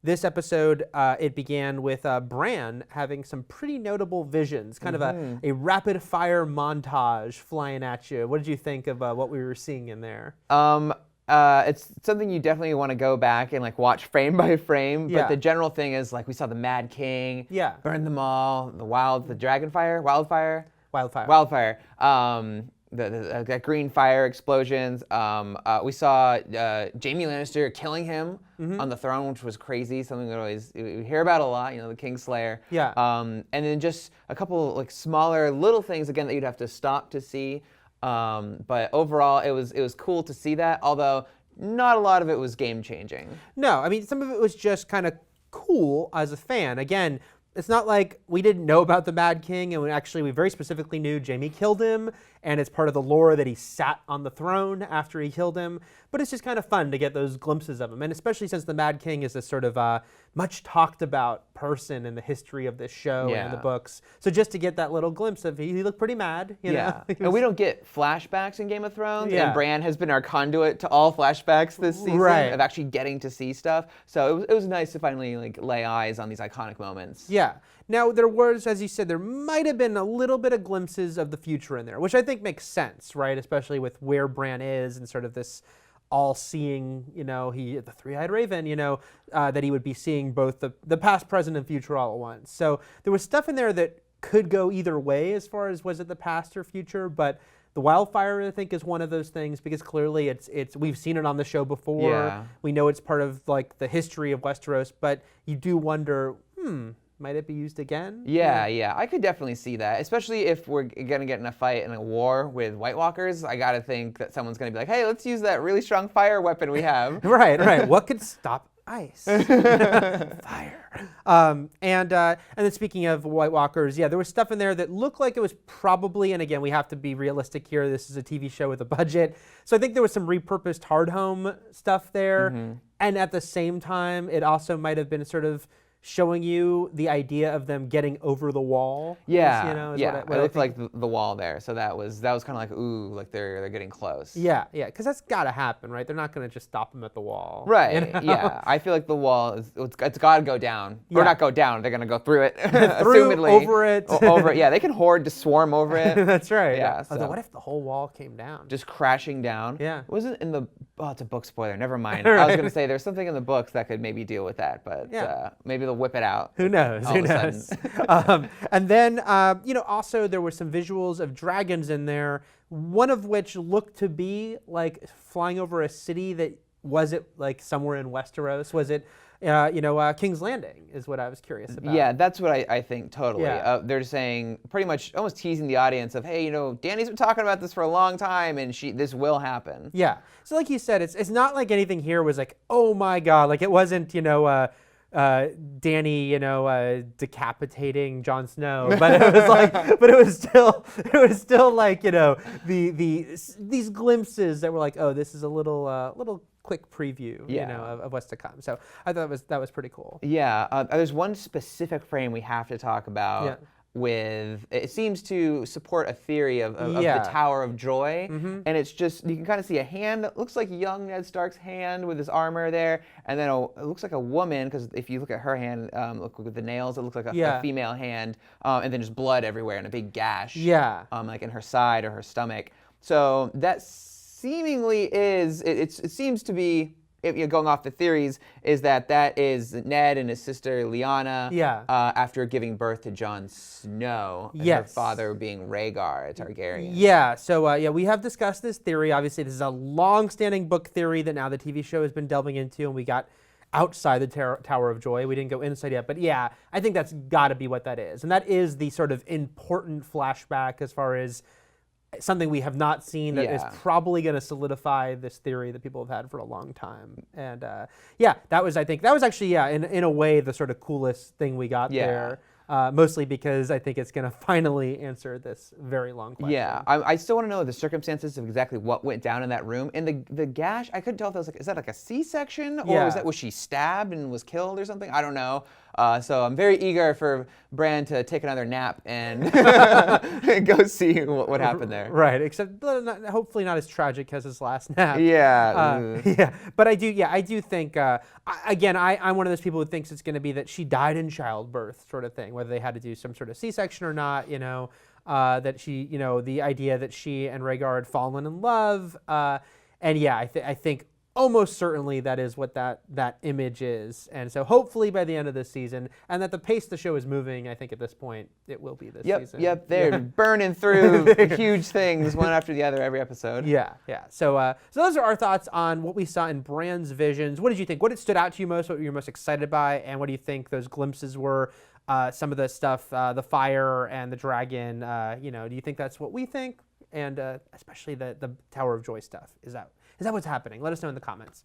this episode, it began with Bran having some pretty notable visions, kind of a rapid-fire montage flying at you. What did you think of what we were seeing in there? It's something you definitely want to go back and like watch frame by frame. But the general thing is like we saw the Mad King, burn them all, the wildfire. The green fire explosions. We saw Jaime Lannister killing him on the throne, which was crazy. Something that we hear about a lot. The Kingslayer. Yeah. And then just a couple like smaller little things again that you'd have to stop to see. But overall, it was cool to see that. Although not a lot of it was game changing. No, I mean some of it was just kind of cool as a fan. Again, it's not like we didn't know about the Mad King, and we very specifically knew Jaime killed him, and it's part of the lore that he sat on the throne after he killed him. But it's just kind of fun to get those glimpses of him, and especially since the Mad King is this sort of much talked about person in the history of this show and in the books. So just to get that little glimpse of he looked pretty mad. You know? And we don't get flashbacks in Game of Thrones, and Bran has been our conduit to all flashbacks this season of actually getting to see stuff. So it was nice to finally like lay eyes on these iconic moments. Yeah. Now, there was, as you said, there might have been a little bit of glimpses of the future in there, which I think makes sense, right? Especially with where Bran is and sort of this all-seeing, the three-eyed raven, that he would be seeing both the past, present, and future all at once. So there was stuff in there that could go either way as far as was it the past or future, but the wildfire, I think, is one of those things because clearly it's we've seen it on the show before. Yeah. We know it's part of like the history of Westeros, but you do wonder, might it be used again? Yeah. I could definitely see that, especially if we're going to get in a fight in a war with White Walkers. I got to think that someone's going to be like, hey, let's use that really strong fire weapon we have. Right. What could stop ice? Fire. And then speaking of White Walkers, there was stuff in there that looked like it was probably, and again, we have to be realistic here, this is a TV show with a budget, so I think there was some repurposed hard-home stuff there, and at the same time, it also might have been sort of showing you the idea of them getting over the wall. It looked like the wall there. So that was kind of like, ooh, like they're getting close. Yeah, because that's got to happen, right? They're not going to just stop them at the wall. Right, yeah. I feel like the wall, it's got to go down. Yeah. Or not go down, they're going to go through it, assumedly. Over it. Over it, yeah. They can hoard to swarm over it. That's right. Yeah. Although what if the whole wall came down? Just crashing down. Yeah. It wasn't in the, it's a book spoiler, never mind. I was going to say there's something in the books that could maybe deal with that, but maybe they'll whip it out. Who knows? And then, also there were some visuals of dragons in there, one of which looked to be like flying over a city was it like somewhere in Westeros? Was it, King's Landing is what I was curious about. Yeah, that's what I think totally. Yeah. They're saying, pretty much almost teasing the audience of, hey, Dany's been talking about this for a long time and this will happen. Yeah. So like you said, it's not like anything here was like, oh my God, like it wasn't, Dany, decapitating Jon Snow, but it was like, it was still like, these glimpses that were like, oh, this is a little quick preview, of what's to come. So I thought that was pretty cool. Yeah, there's one specific frame we have to talk about. It seems to support a theory of the Tower of Joy, and it's just, you can kind of see a hand that looks like young Ned Stark's hand with his armor there, and then it looks like a woman, because if you look at her hand, look with the nails, it looks like a female hand, and then just blood everywhere and a big gash, like in her side or her stomach. So that seemingly is, it seems to be, going off the theories, is that is Ned and his sister Lyanna after giving birth to Jon Snow, and her father being Rhaegar, a Targaryen. Yeah, so we have discussed this theory. Obviously, this is a long-standing book theory that now the TV show has been delving into, and we got outside the Tower of Joy. We didn't go inside yet, but yeah, I think that's got to be what that is. And that is the sort of important flashback as far as something we have not seen that is probably going to solidify this theory that people have had for a long time. And that was actually, in a way, the sort of coolest thing we got there. Mostly because I think it's going to finally answer this very long question. Yeah, I still want to know the circumstances of exactly what went down in that room. And the gash, I couldn't tell if that was is that like a C-section? Or was she stabbed and was killed or something? I don't know. So I'm very eager for Bran to take another nap and go see what happened there. Right, except hopefully not as tragic as his last nap. Yeah. Yeah, but I do think, again, I'm one of those people who thinks it's going to be that she died in childbirth sort of thing, whether they had to do some sort of C-section or not, that she, the idea that she and Rhaegar had fallen in love. And yeah, I think almost certainly that is what that image is. And so hopefully by the end of this season, and that the pace the show is moving, I think at this point, it will be this season. Yep, they're burning through huge things one after the other every episode. Yeah. So those are our thoughts on what we saw in Bran's visions. What did you think? What stood out to you most? What you were most excited by? And what do you think those glimpses were? Some of the stuff, the fire and the dragon, do you think that's what we think? And especially the Tower of Joy stuff. Is that what's happening? Let us know in the comments.